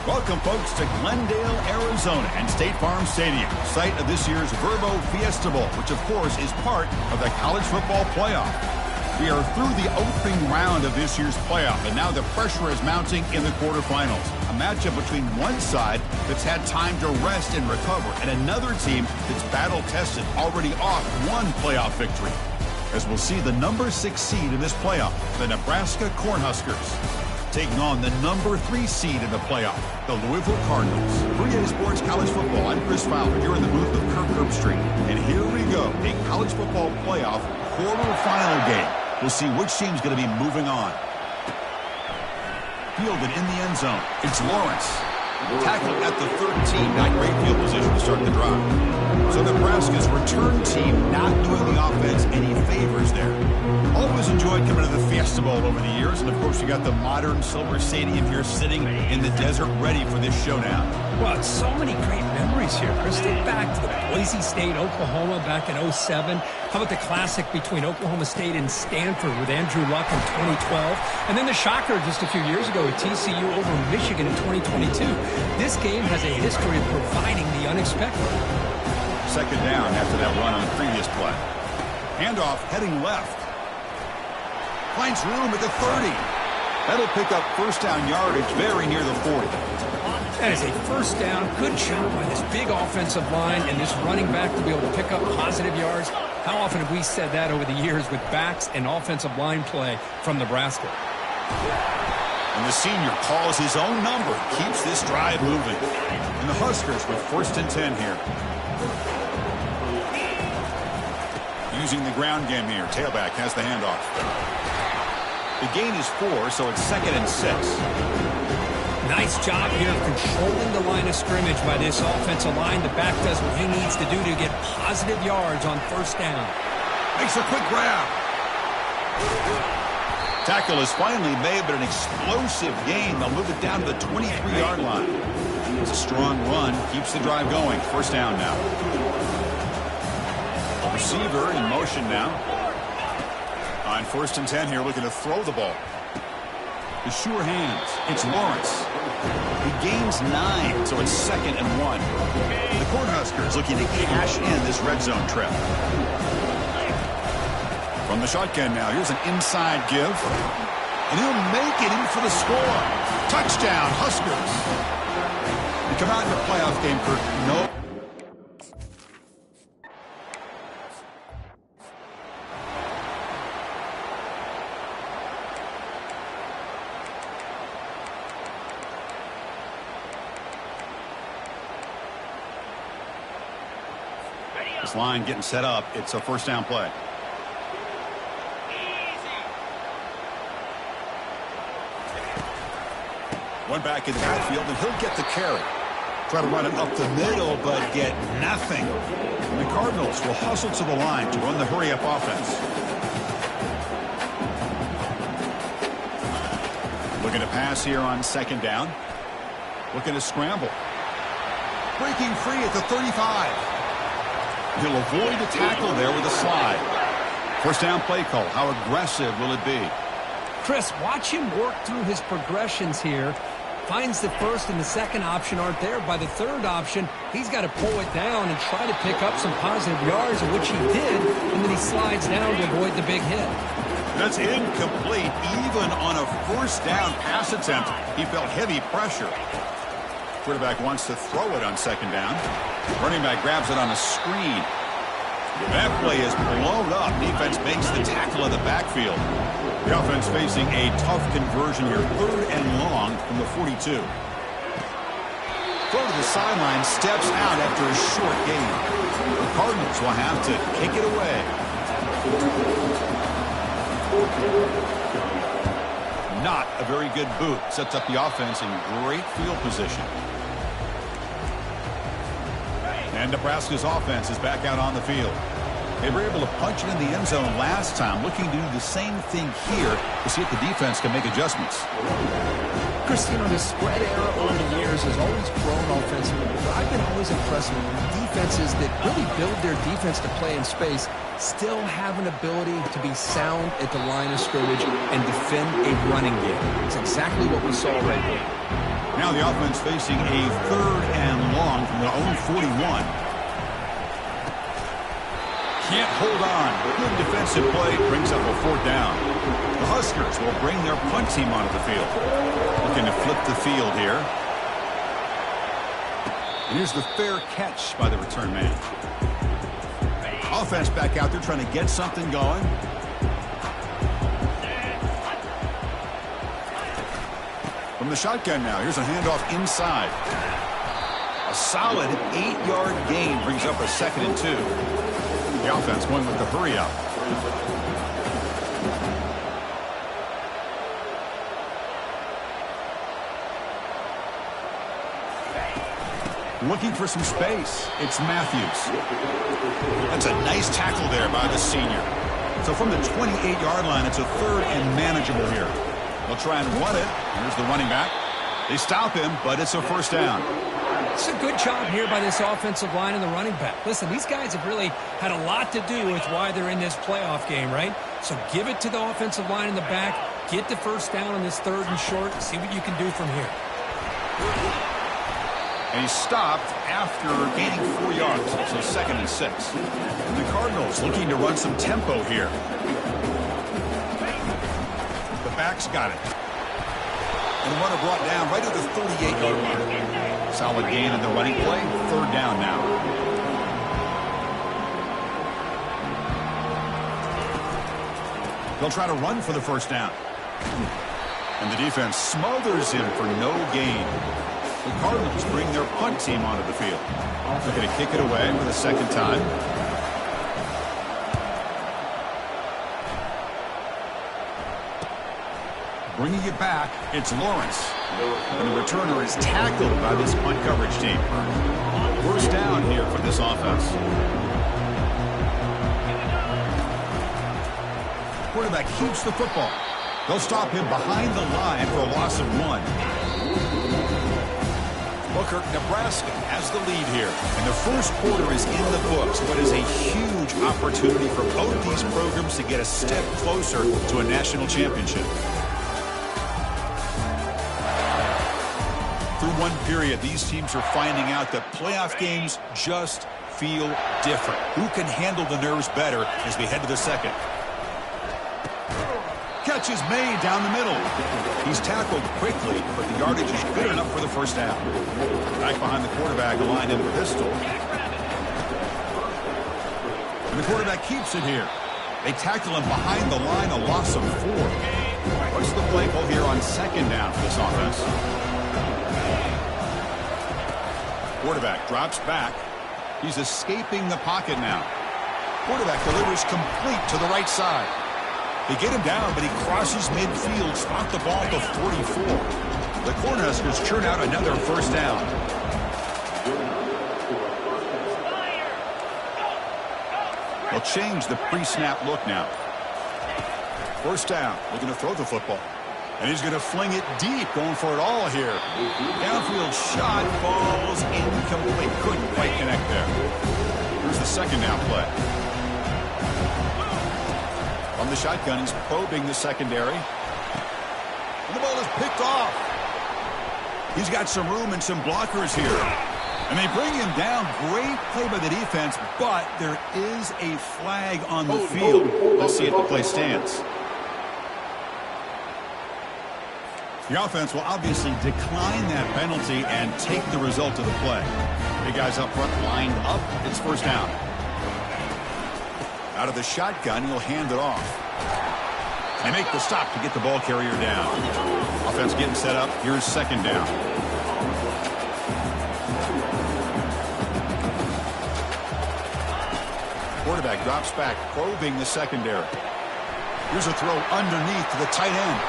Welcome, folks, to Glendale, Arizona and State Farm Stadium, site of this year's Verbo Fiesta Bowl, which, of course, is part of the college football playoff. We are through the opening round of this year's playoff, and now the pressure is mounting in the quarterfinals. A matchup between one side that's had time to rest and recover, and another team that's battle-tested, already off one playoff victory. As we'll see the number 6 seed in this playoff, the Nebraska Cornhuskers, taking on the number 3 seed in the playoff, the Louisville Cardinals. For EA Sports College Football, I'm Chris Fowler here in the booth with Kirk Herbstreit. And here we go, a college football playoff quarterfinal game. We'll see which team's going to be moving on. Fielded in the end zone, it's Lawrence. Tackled at the 13, not great field position to start the drive. So Nebraska's return team not doing the offense any favors there. Always enjoyed coming to the Fiesta Bowl over the years, and of course you got the modern Silver Stadium here sitting in the desert ready for this showdown. Well, so many great memories here, Chris. Think back to the Boise State, Oklahoma back in 07. How about the classic between Oklahoma State and Stanford with Andrew Luck in 2012? And then the shocker just a few years ago with TCU over Michigan in 2022. This game has a history of providing the unexpected. Second down after that run on the previous play. Handoff heading left. Finds room at the 30. That'll pick up first down yardage very near the 40. That is a first down. Good job by this big offensive line and this running back to be able to pick up positive yards. How often have we said that over the years with backs and offensive line play from Nebraska? And the senior calls his own number, keeps this drive moving. And the Huskers with first and 10 here. Using the ground game here. Tailback has the handoff. The gain is 4, so it's second and 6. Nice job here of controlling the line of scrimmage by this offensive line. The back does what he needs to do to get positive yards on first down. Makes a quick grab. Tackle is finally made, but an explosive gain. They'll move it down to the 23-yard line. It's a strong run. Keeps the drive going. First down now. Receiver in motion now. On first and 10 here, looking to throw the ball. The sure hands. It's Lawrence. He gains 9, so it's second and 1. The Cornhuskers looking to cash in this red zone trip. From the shotgun now, here's an inside give. And he'll make it in for the score. Touchdown, Huskers. You come out in the playoff game, Kirk. No. This line getting set up. It's a first down play. One back in the backfield, and he'll get the carry. Try to run it up the middle, but get nothing. And the Cardinals will hustle to the line to run the hurry-up offense. Looking to pass here on second down. Looking to scramble. Breaking free at the 35. He'll avoid a tackle there with a slide. First down play call. How aggressive will it be? Chris, watch him work through his progressions here. Finds the first and the second option aren't there. By the third option, he's got to pull it down and try to pick up some positive yards, which he did, and then he slides down to avoid the big hit. That's incomplete. Even on a first down pass attempt, he felt heavy pressure. Quarterback wants to throw it on second down. Running back grabs it on a screen. That play is blown up. Defense makes the tackle in the backfield. The offense facing a tough conversion here. Third and long from the 42. Throw to the sideline, steps out after a short gain. The Cardinals will have to kick it away. Not a very good boot. Sets up the offense in great field position. And Nebraska's offense is back out on the field. They were able to punch it in the end zone last time, looking to do the same thing here to see if the defense can make adjustments. Chris, you know, the spread era over the years has always grown offensively, but I've been always impressed with defenses that really build their defense to play in space, still have an ability to be sound at the line of scrimmage and defend a running game. It's exactly what we saw right here. Now the offense facing a 3rd and long from their own 41. Can't hold on. Good defensive play brings up a 4th down. The Huskers will bring their punt team onto the field. Looking to flip the field here. And here's the fair catch by the return man. Offense back out there trying to get something going. From the shotgun now, here's a handoff inside. A solid 8-yard gain brings up a 2nd and 2. The offense going with the hurry up. Looking for some space. It's Matthews. That's a nice tackle there by the senior. So from the 28-yard line, it's a 3rd and manageable here. They'll try and run it. Here's the running back. They stop him, but it's a 1st down. It's a good job here by this offensive line and the running back. Listen, these guys have really had a lot to do with why they're in this playoff game, right? So give it to the offensive line in the back. Get the 1st down on this 3rd and short. See what you can do from here. And he stopped after gaining 4 yards. So 2nd and 6. And the Cardinals looking to run some tempo here. The backs got it. And the runner brought down right at the 38-yard line. Solid gain in the running play. 3rd down now. They'll try to run for the 1st down. And the defense smothers him for no gain. The Cardinals bring their punt team onto the field. They're going to kick it away for the 2nd time. Bringing it back, it's Lawrence. And the returner is tackled by this punt coverage team. 1st down here for this offense. Quarterback keeps the football. They'll stop him behind the line for a loss of 1. Booker, Nebraska has the lead here. And the 1st quarter is in the books, but is a huge opportunity for both these programs to get a step closer to a national championship. Through one period, these teams are finding out that playoff games just feel different. Who can handle the nerves better as we head to the 2nd? Catch is made down the middle. He's tackled quickly, but the yardage is good enough for the 1st down. Back behind the quarterback, aligned in the pistol. And the quarterback keeps it here. They tackle him behind the line, a loss of 4. What's the play call here on 2nd down for this offense? Quarterback drops back. He's escaping the pocket now. Quarterback delivers complete to the right side. They get him down, but he crosses midfield, spot the ball to 44. The Cornhuskers churn out another 1st down. They'll change the pre-snap look now. 1st down, looking to throw the football. And he's going to fling it deep, going for it all here. Downfield shot, falls incomplete. Couldn't quite connect there. Here's the 2nd down play. On the shotgun, he's probing the secondary. And the ball is picked off. He's got some room and some blockers here. And they bring him down. Great play by the defense, but there is a flag on the field. Let's see if the play stands. The offense will obviously decline that penalty and take the result of the play. Big guys up front lined up. It's 1st down. Out of the shotgun, he'll hand it off. They make the stop to get the ball carrier down. Offense getting set up. Here's 2nd down. Quarterback drops back, probing the secondary. Here's a throw underneath to the tight end.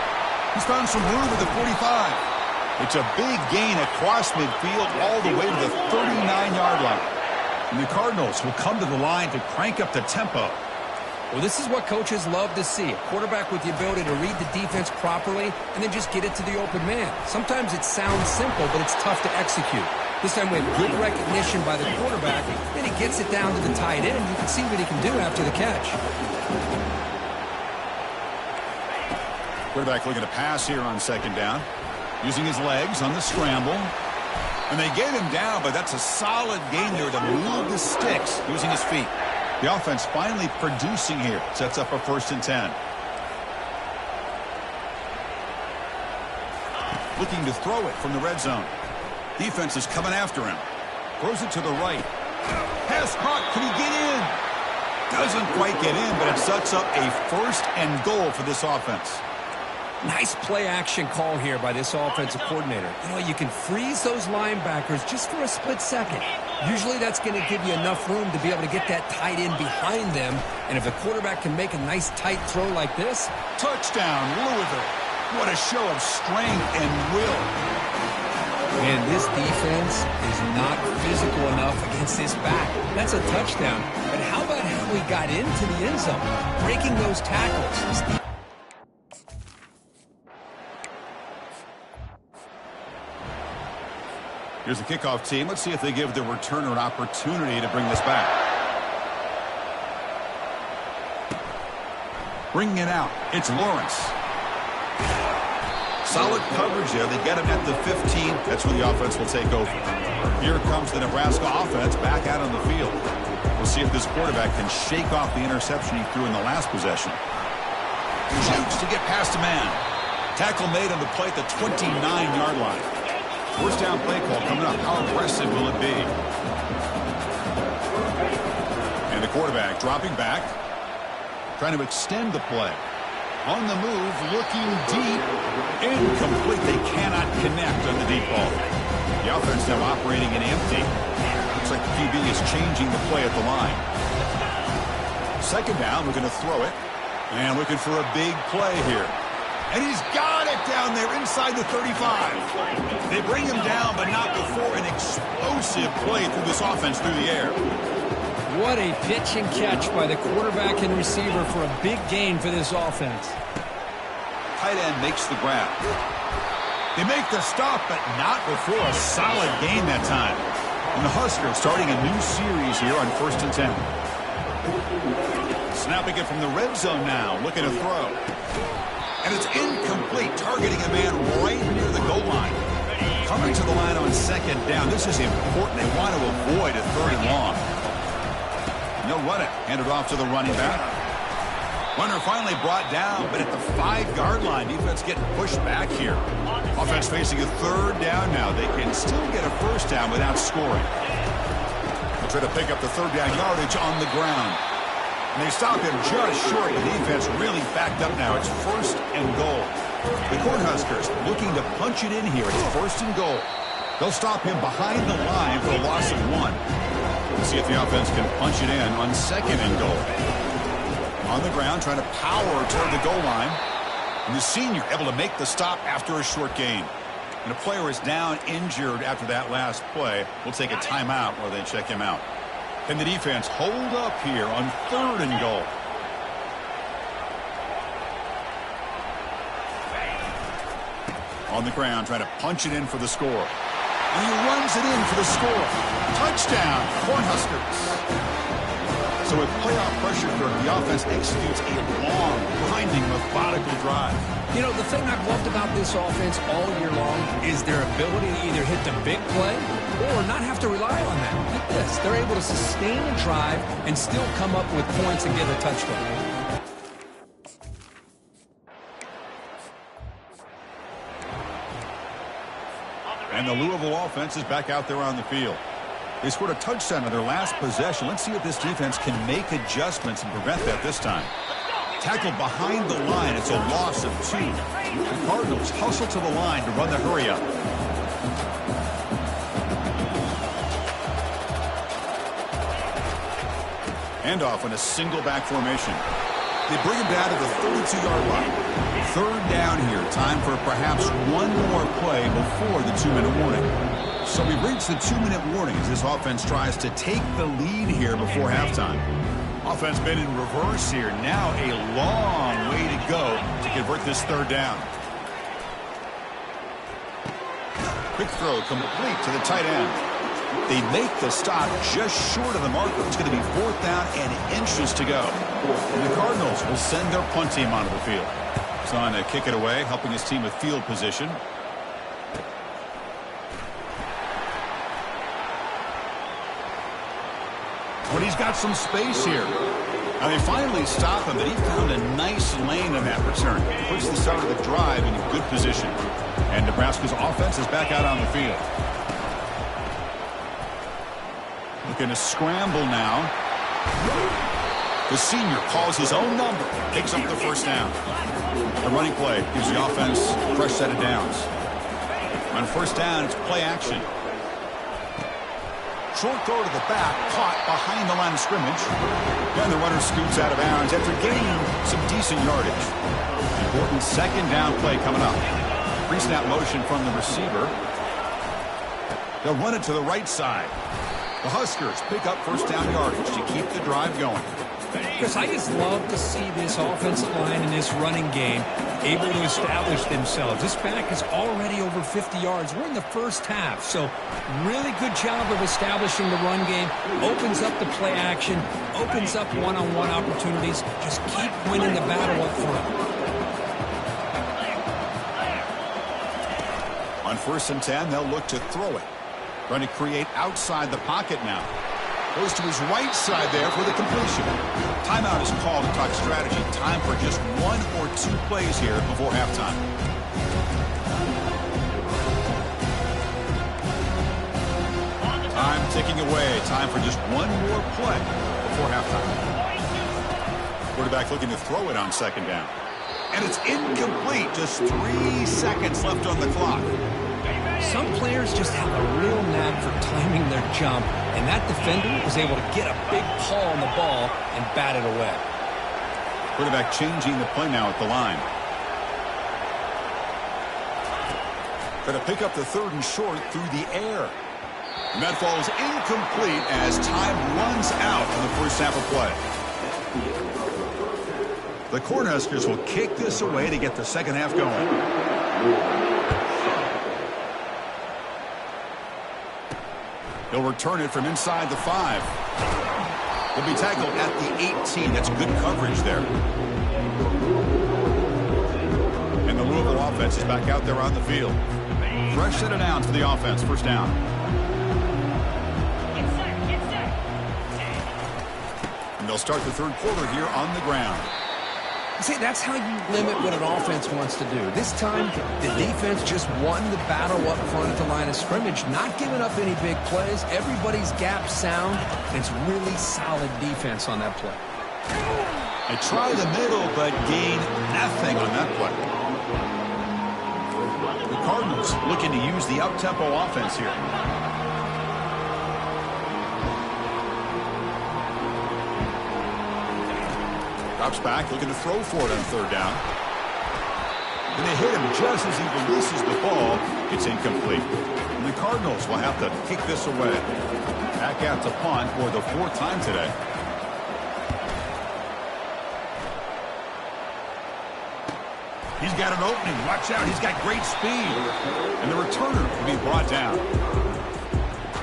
He's found some room at the 45. It's a big gain across midfield all the way to the 39-yard line. And the Cardinals will come to the line to crank up the tempo. Well, this is what coaches love to see. A quarterback with the ability to read the defense properly and then just get it to the open man. Sometimes it sounds simple, but it's tough to execute. This time we have good recognition by the quarterback, and he gets it down to the tight end. You can see what he can do after the catch. Quarterback looking to pass here on 2nd down. Using his legs on the scramble. And they get him down, but that's a solid gain there to move the sticks using his feet. The offense finally producing here. Sets up a 1st and 10. Looking to throw it from the red zone. Defense is coming after him. Throws it to the right. Pass caught. Can he get in? Doesn't quite get in, but it sets up a 1st and goal for this offense. Nice play action call here by this offensive coordinator. You know, you can freeze those linebackers just for a split second. Usually that's going to give you enough room to be able to get that tight end behind them. And if the quarterback can make a nice tight throw like this. Touchdown, Louisville. What a show of strength and will. And this defense is not physical enough against this back. That's a touchdown. But how about how we got into the end zone? Breaking those tackles. Here's the kickoff team. Let's see if they give the returner an opportunity to bring this back. Bringing it out. It's Lawrence. Solid coverage there. They get him at the 15. That's where the offense will take over. Here comes the Nebraska offense back out on the field. We'll see if this quarterback can shake off the interception he threw in the last possession. Shoots to get past a man. Tackle made on the play at the 29-yard line. 1st down play call coming up. How aggressive will it be? And the quarterback dropping back. Trying to extend the play. On the move, looking deep. Incomplete. They cannot connect on the deep ball. The offense now operating in empty. Looks like the QB is changing the play at the line. 2nd down, we're going to throw it. And looking for a big play here. And he's got it down there inside the 35. They bring him down, but not before an explosive play through this offense through the air. What a pitch and catch by the quarterback and receiver for a big gain for this offense. Tight end makes the grab. They make the stop, but not before a solid gain that time. And the Huskers starting a new series here on 1st and 10. Snapping it from the red zone now, looking to throw. And it's incomplete, targeting a man right near the goal line. Coming to the line on 2nd down. This is important. They want to avoid a 3rd and long. And they'll run it. Hand it off to the running back. Runner finally brought down, but at the 5-yard line, defense getting pushed back here. Offense facing a 3rd down now. They can still get a 1st down without scoring. They'll try to pick up the 3rd down yardage on the ground. And they stop him just short. The defense really backed up now. It's 1st and goal. The Cornhuskers looking to punch it in here. It's 1st and goal. They'll stop him behind the line for a loss of 1. We'll see if the offense can punch it in on 2nd and goal. On the ground, trying to power toward the goal line. And the senior able to make the stop after a short gain. And a player is down injured after that last play. We'll take a timeout while they check him out. And the defense hold up here on 3rd and goal. On the ground, trying to punch it in for the score. And he runs it in for the score. Touchdown, Cornhuskers. So with playoff pressure, the offense executes a long, grinding, methodical drive. You know, the thing I've loved about this offense all year long is their ability to either hit the big play or not have to rely on that. Like this, they're able to sustain a drive and still come up with points and get a touchdown. And the Louisville offense is back out there on the field. They scored a touchdown on their last possession. Let's see if this defense can make adjustments and prevent that this time. Tackled behind the line. It's a loss of 2. The Cardinals hustle to the line to run the hurry-up. Handoff on a single back formation. They bring him down to the 32-yard line. 3rd down here. Time for perhaps one more play before the 2-minute warning. So we reach the 2-minute warning as this offense tries to take the lead here before halftime. Offense been in reverse here. Now a long way to go to convert this 3rd down. Quick throw complete to the tight end. They make the stop just short of the marker. It's going to be 4th down and inches to go. And the Cardinals will send their punt team onto the field. Son to kick it away, helping his team with field position. when he's got some space here. Now they finally stop him, but he found a nice lane in that return. Puts the start of the drive in a good position. And Nebraska's offense is back out on the field. Looking to scramble now. The senior calls his own number, picks up the first down. The running play gives the offense a fresh set of downs. On first down, it's play action. Short throw to the back, caught behind the line of scrimmage. Then the runner scoots out of bounds after gaining some decent yardage. Important second down play coming up. Pre-snap motion from the receiver. They'll run it to the right side. The Huskers pick up first down yardage to keep the drive going. Chris, I just love to see this offensive line in this running game able to establish themselves. This back is already over 50 yards. We're in the first half, so really good job of establishing the run game. Opens up the play action, opens up one-on-one opportunities. Just keep winning the battle up front. On 1st and 10, they'll look to throw it. Trying to create outside the pocket now. Goes to his right side there for the completion. Timeout is called to talk strategy. Time for just 1 or 2 plays here before halftime. Time ticking away. Time for just 1 more play before halftime. Quarterback looking to throw it on second down. And it's incomplete. Just 3 seconds left on the clock. Some players just have a real knack for timing their jump, and that defender was able to get a big paw on the ball and bat it away. Quarterback changing the play now at the line. Going to pick up the 3rd and short through the air. And that falls incomplete as time runs out on the first half of play. The Cornhuskers will kick this away to get the second half going. He'll return it from inside the 5. He'll be tackled at the 18. That's good coverage there. And the Louisville offense is back out there on the field. Fresh set of downs for the offense. First down. And they'll start the 3rd quarter here on the ground. See, that's how you limit what an offense wants to do. This time, the defense just won the battle up front at the line of scrimmage, not giving up any big plays. Everybody's gap sound, and it's really solid defense on that play. They try the middle, but gain nothing on that play. The Cardinals looking to use the up-tempo offense here. Drops back, looking to throw for it on 3rd down. And they hit him just as he releases the ball. It's incomplete. And the Cardinals will have to kick this away. Back out to punt for the 4th time today. He's got an opening. Watch out. He's got great speed. And the returner will be brought down.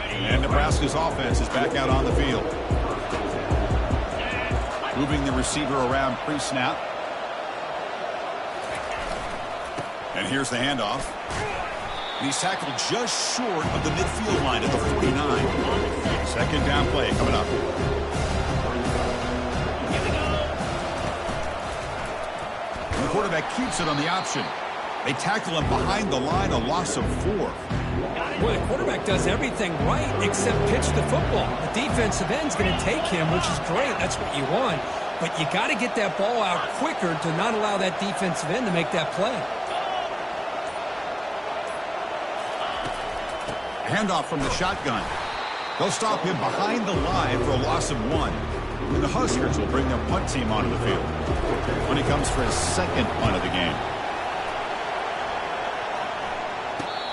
And Nebraska's offense is back out on the field. Moving the receiver around pre-snap. And here's the handoff. And he's tackled just short of the midfield line at the 49. Second down play coming up. And the quarterback keeps it on the option. They tackle him behind the line, a loss of 4. Boy, the quarterback does everything right except pitch the football. The defensive end's going to take him, which is great. That's what you want. But you got to get that ball out quicker to not allow that defensive end to make that play. Handoff from the shotgun. They'll stop him behind the line for a loss of 1. And the Huskers will bring their punt team onto the field when he comes for his 2nd punt of the game.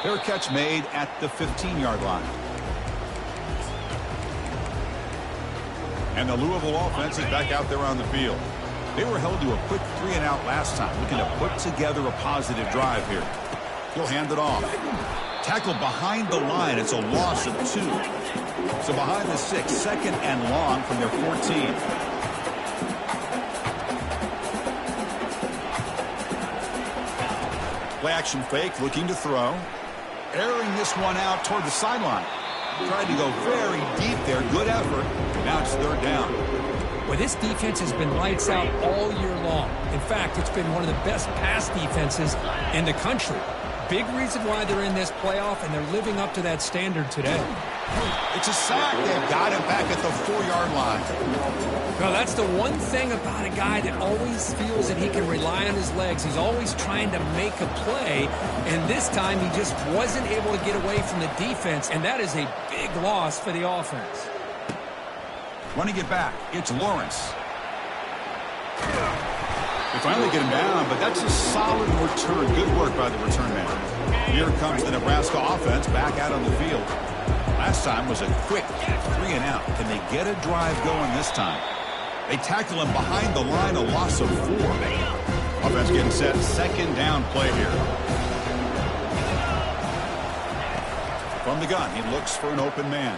Fair catch made at the 15-yard line. And the Louisville offense is back out there on the field. They were held to a quick 3-and-out last time, looking to put together a positive drive here. He'll hand it off. Tackled behind the line. It's a loss of 2. So behind the 6, 2nd and long from their 14. Play action fake, looking to throw. Airing this one out toward the sideline. Tried to go very deep there. Good effort. Now it's third down. Well, this defense has been lights out all year long. In fact, it's been one of the best pass defenses in the country. Big reason why they're in this playoff, and they're living up to that standard today. It's a sack. They've got him back at the 4-yard line. Well, that's the one thing about a guy that always feels that he can rely on his legs. He's always trying to make a play, and this time he just wasn't able to get away from the defense, and that is a big loss for the offense. Running it back, it's Lawrence. They finally get him down, but that's a solid return. Good work by the return man. Here comes the Nebraska offense back out on the field. Last time was a quick 3-and-out. Can they get a drive going this time? They tackle him behind the line, a loss of 4. Offense getting set, second down play here. From the gun, he looks for an open man.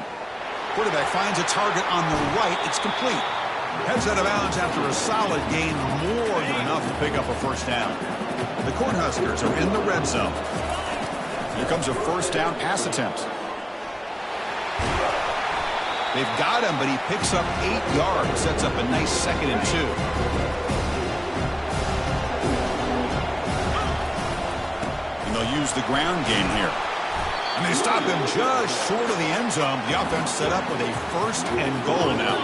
Quarterback finds a target on the right. It's complete. Heads out of bounds after a solid gain, more than enough to pick up a first down. The Cornhuskers are in the red zone. Here comes a first down pass attempt. They've got him, but he picks up 8 yards, sets up a nice 2nd and 2. And they'll use the ground game here. And they stop him just short of the end zone. The offense set up with a 1st and goal now.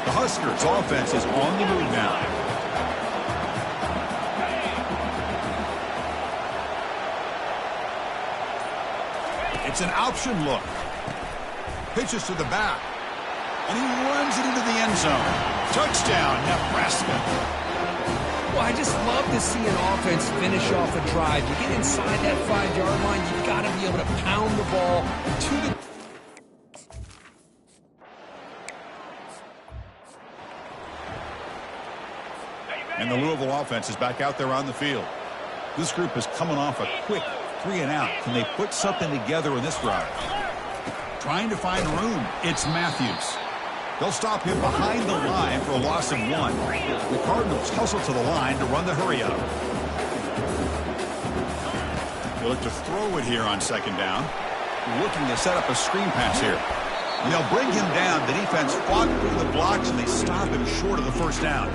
The Huskers' offense is on the move now. It's an option look. Pitches to the back. And he runs it into the end zone. Touchdown, Nebraska. Well, I just love to see an offense finish off a drive. You get inside that 5-yard line, you've got to be able to pound the ball to the... And the Louisville offense is back out there on the field. This group is coming off a quick 3-and-out. Can they put something together in this drive? Trying to find room. It's Matthews. They'll stop him behind the line for a loss of 1. The Cardinals hustle to the line to run the hurry up. They look to throw it here on second down. Looking to set up a screen pass here. And they'll bring him down. The defense fought through the blocks, and they stop him short of the first down.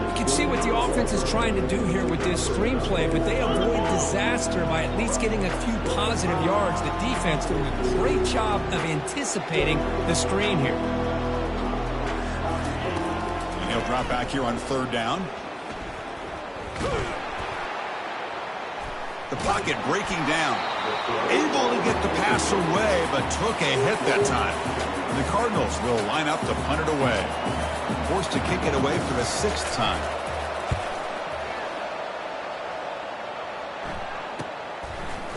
You can see what the offense is trying to do here with this screenplay, but they avoid disaster by at least getting a few positive yards. The defense doing a great job of anticipating the screen here. And he'll drop back here on third down. The pocket breaking down. Able to get the pass away, but took a hit that time. And the Cardinals will line up to punt it away. Forced to kick it away for the 6th time.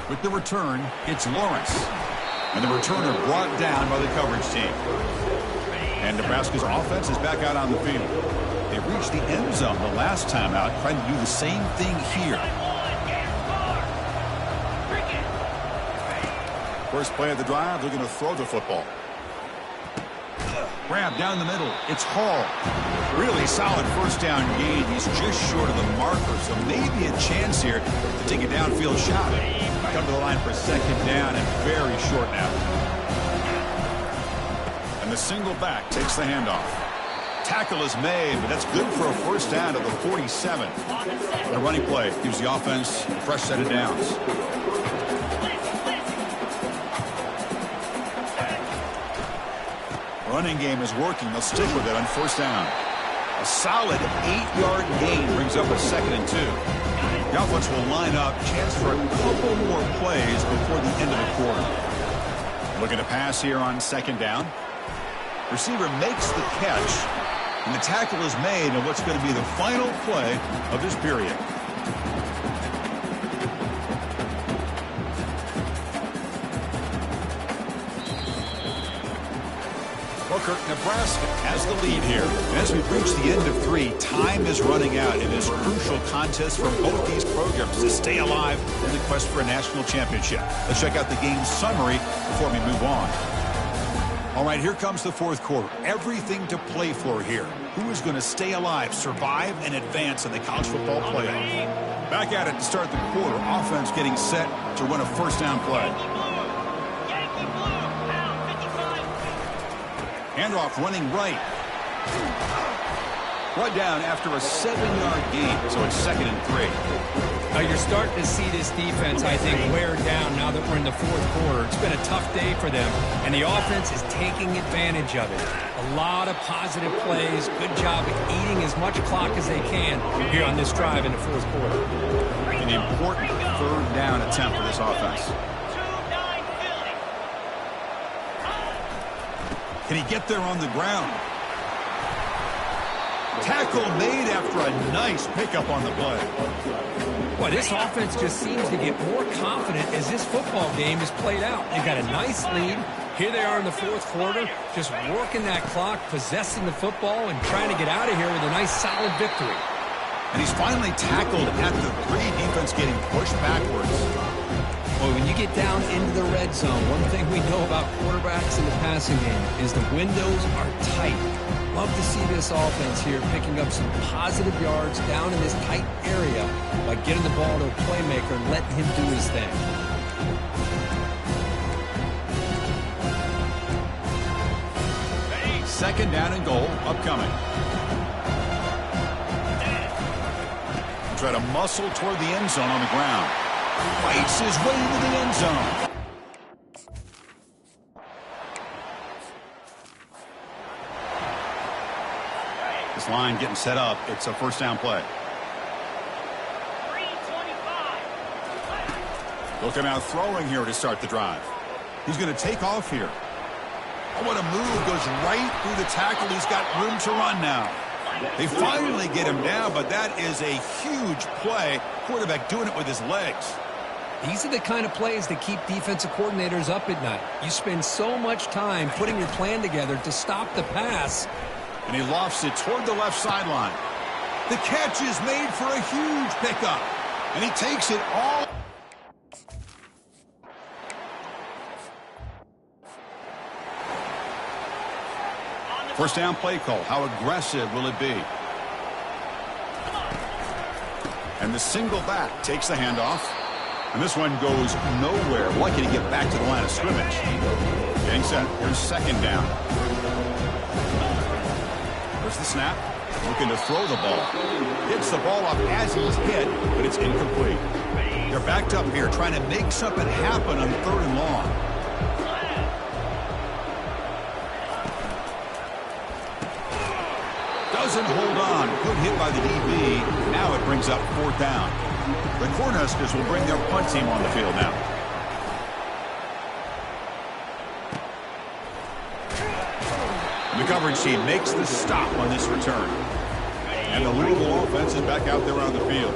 With the return, it's Lawrence. And the returner brought down by the coverage team. And Nebraska's offense is back out on the field. They reached the end zone the last time out, trying to do the same thing here. First play of the drive, they're going to throw the football. Grab down the middle. It's Hall. Really solid first down gain. He's just short of the marker, so maybe a chance here to take a downfield shot. Come to the line for second down and very short now. And the single back takes the handoff. Tackle is made, but that's good for a first down to the 47. The running play gives the offense a fresh set of downs. Running game is working. They'll stick with it on first down. A solid 8-yard gain brings up a 2nd and 2. The offense will line up. Chance for a couple more plays before the end of the quarter. Looking to pass here on second down. Receiver makes the catch. And the tackle is made on what's going to be the final play of this period. Nebraska has the lead here. And as we reach the end of 3, time is running out in this crucial contest for both these programs to stay alive in the quest for a national championship. Let's check out the game summary before we move on. All right, here comes the 4th quarter. Everything to play for here. Who is going to stay alive, survive, and advance in the college football playoff? Back at it to start the quarter. Offense getting set to run a first down play. Handoff running right. Brought down after a 7-yard gain, so it's 2nd and 3. Now you're starting to see this defense, I think, wear down now that we're in the fourth quarter. It's been a tough day for them, and the offense is taking advantage of it. A lot of positive plays. Good job of eating as much clock as they can here on this drive in the fourth quarter. An important 3rd down attempt for this offense. Can he get there on the ground? Tackle made after a nice pickup on the play. Well, this offense just seems to get more confident as this football game is played out. They've got a nice lead. Here they are in the fourth quarter, just working that clock, possessing the football, and trying to get out of here with a nice, solid victory. And he's finally tackled at the 3, defense getting pushed backwards. Well, when you get down into the red zone, one thing we know about quarterbacks in the passing game is the windows are tight. Love to see this offense here picking up some positive yards down in this tight area by getting the ball to a playmaker and letting him do his thing. Second down and goal upcoming. Try to muscle toward the end zone on the ground. Fights his way into the end zone. This line getting set up. It's a 1st down play. Looking out throwing here to start the drive. He's going to take off here. Oh, what a move. Goes right through the tackle. He's got room to run now. They finally get him down, but that is a huge play. Quarterback doing it with his legs. These are the kind of plays that keep defensive coordinators up at night. You spend so much time putting your plan together to stop the pass. And he lofts it toward the left sideline. The catch is made for a huge pickup. And he takes it all. First down play call. How aggressive will it be? And the single back takes the handoff. And this one goes nowhere. Lucky to get back to the line of scrimmage. Getting set. Here's 2nd down. There's the snap. Looking to throw the ball. Hits the ball up as he's hit, but it's incomplete. They're backed up here trying to make something happen on 3rd and long. Doesn't hold on. Good hit by the DB. Now it brings up 4th down. The Cornhuskers will bring their punt team on the field now. The coverage team makes the stop on this return. And the Louisville offense is back out there on the field.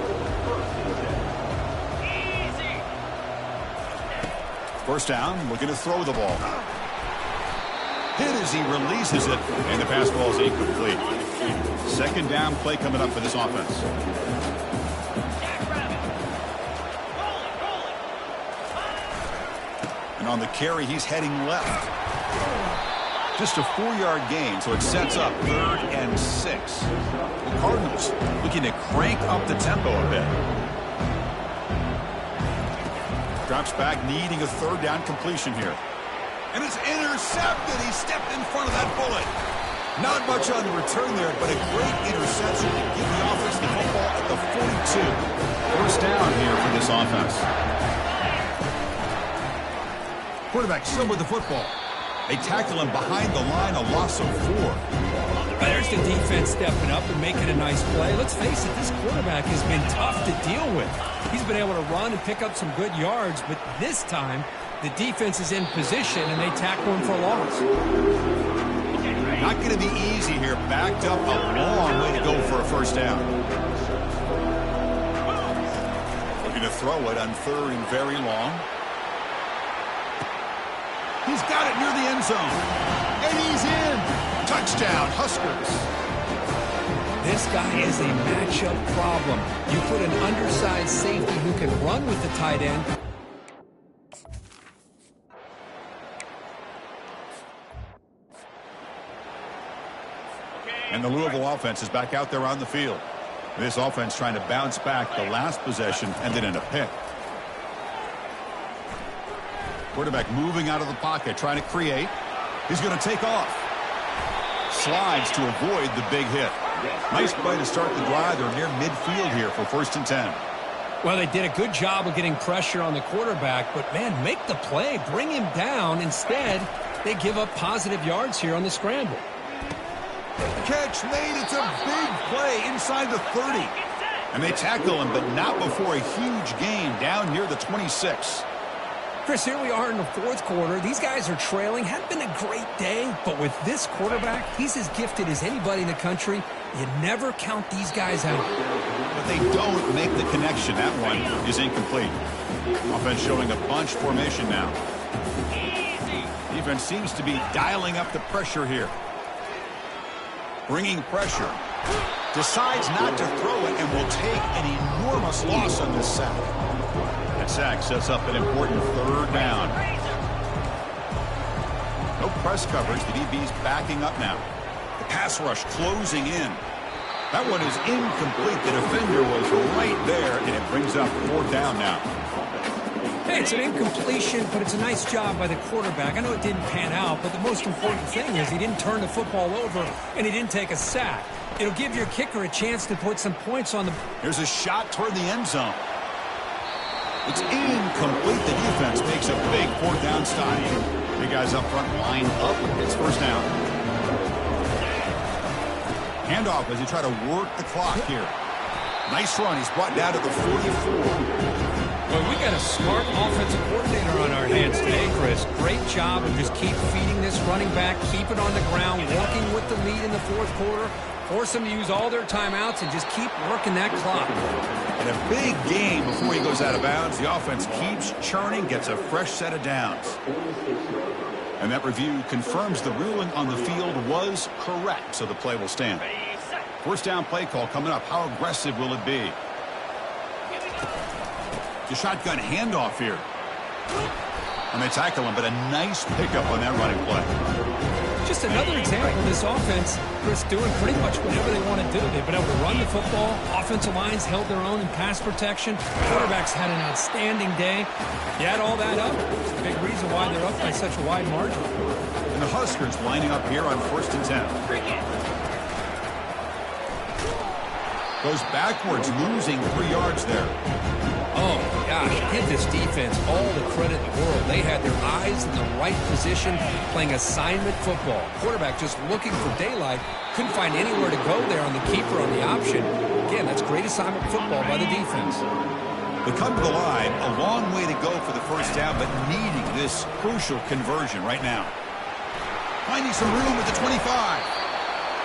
First down, looking to throw the ball. Hit as he releases it, and the pass ball is incomplete. 2nd down play coming up for this offense. And on the carry, he's heading left. Just a 4-yard gain, so it sets up 3rd and 6. The Cardinals looking to crank up the tempo a bit. Drops back, needing a 3rd down completion here. And it's intercepted. He stepped in front of that bullet. Not much on the return there, but a great interception to give the offense the football at the 42. First down here for this offense. Quarterback still with the football. They tackle him behind the line, a loss of 4. There's the defense stepping up and making a nice play. Let's face it, this quarterback has been tough to deal with. He's been able to run and pick up some good yards, but this time the defense is in position and they tackle him for a loss. Not going to be easy here. Backed up a long way to go for a first down. Looking to throw it on 3rd and very long. He's got it near the end zone. And he's in. Touchdown, Huskers. This guy is a matchup problem. You put an undersized safety who can run with the tight end. And the Louisville offense is back out there on the field. This offense trying to bounce back. The last possession ended in a pick. Quarterback moving out of the pocket, trying to create. He's going to take off. Slides to avoid the big hit. Nice play to start the drive. They're near midfield here for 1st and 10. Well, they did a good job of getting pressure on the quarterback, but, man, make the play. Bring him down. Instead, they give up positive yards here on the scramble. Catch made. It's a big play inside the 30. And they tackle him, but not before a huge gain down near the 26. Chris, here we are in the 4th quarter. These guys are trailing. Hadn't been a great day, but with this quarterback, he's as gifted as anybody in the country. You never count these guys out. But they don't make the connection. That one is incomplete. Offense showing a bunch formation now. Defense seems to be dialing up the pressure here. Bringing pressure. Decides not to throw it and will take an enormous loss on this sack. That sack sets up an important 3rd down. No press coverage. The DB's backing up now. The pass rush closing in. That one is incomplete. The defender was right there, and it brings up 4th down now. Hey, it's an incompletion, but it's a nice job by the quarterback. I know it didn't pan out, but the most important thing is he didn't turn the football over, and he didn't take a sack. It'll give your kicker a chance to put some points on the... Here's a shot toward the end zone. It's incomplete. The defense makes a big 4th down stop. The guys up front line up. It's 1st down. Handoff as he try to work the clock here. Nice run. He's brought down to the 44. Well, we got a smart offensive coordinator on our hands today, Chris. Great job of just keep feeding this running back, keep it on the ground, working with the lead in the 4th quarter, force them to use all their timeouts, and just keep working that clock. And a big game before he goes out of bounds. The offense keeps churning, gets a fresh set of downs. And that review confirms the ruling on the field was correct, so the play will stand. 1st down play call coming up. How aggressive will it be? The shotgun handoff here. And they tackle him, but a nice pickup on that running play. Just another example of this offense, Chris, doing pretty much whatever they want to do. They've been able to run the football. Offensive lines held their own in pass protection. Quarterbacks had an outstanding day. You add all that up, it's a big reason why they're up by such a wide margin. And the Huskers lining up here on 1st and 10. Goes backwards, losing 3 yards there. Oh, gosh, give this defense all the credit in the world. They had their eyes in the right position, playing assignment football. Quarterback just looking for daylight. Couldn't find anywhere to go there on the keeper on the option. Again, that's great assignment football by the defense. They come to the line, a long way to go for the 1st down, but needing this crucial conversion right now. Finding some room at the 25.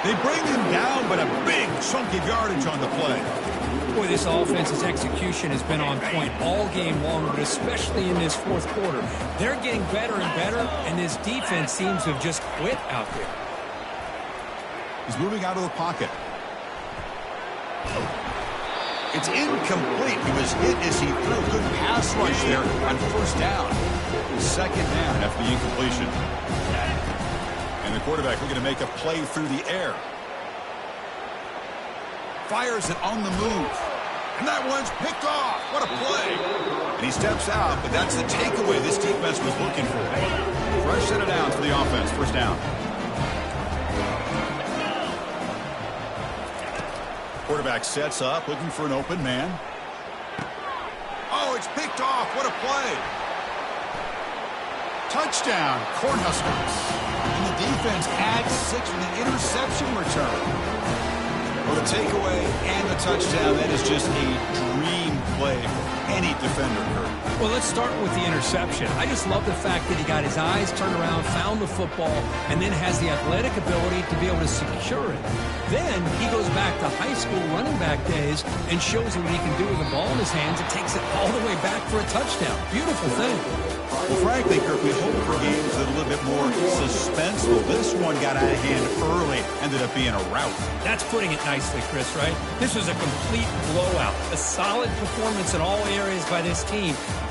They bring him down, but a big chunk of yardage on the play. Boy, this offense's execution has been on point all game long, but especially in this 4th quarter. They're getting better and better, and this defense seems to have just quit out there. He's moving out of the pocket. It's incomplete. He was hit as he threw. Good pass rush there on 1st down. 2nd down after the incompletion. And the quarterback looking to make a play through the air. Fires it on the move. And that one's picked off. What a play. And he steps out, but that's the takeaway this defense was looking for. Fresh set of downs for the offense. 1st down. Quarterback sets up, looking for an open man. Oh, it's picked off. What a play. Touchdown, Cornhuskers. And the defense adds 6 with the interception return. Well, the takeaway and the touchdown, that is just a dream play for any defender, Kurt. Well, let's start with the interception. I just love the fact that he got his eyes turned around, found the football, and then has the athletic ability to be able to secure it. Then he goes back to high school running back days and shows what he can do with the ball in his hands and takes it all the way back for a touchdown. Beautiful thing. Well, frankly, Kirk, we hope for games that are a little bit more suspenseful. This one got out of hand early, ended up being a rout. That's putting it nicely, Chris, right? This was a complete blowout. A solid performance in all areas by this team.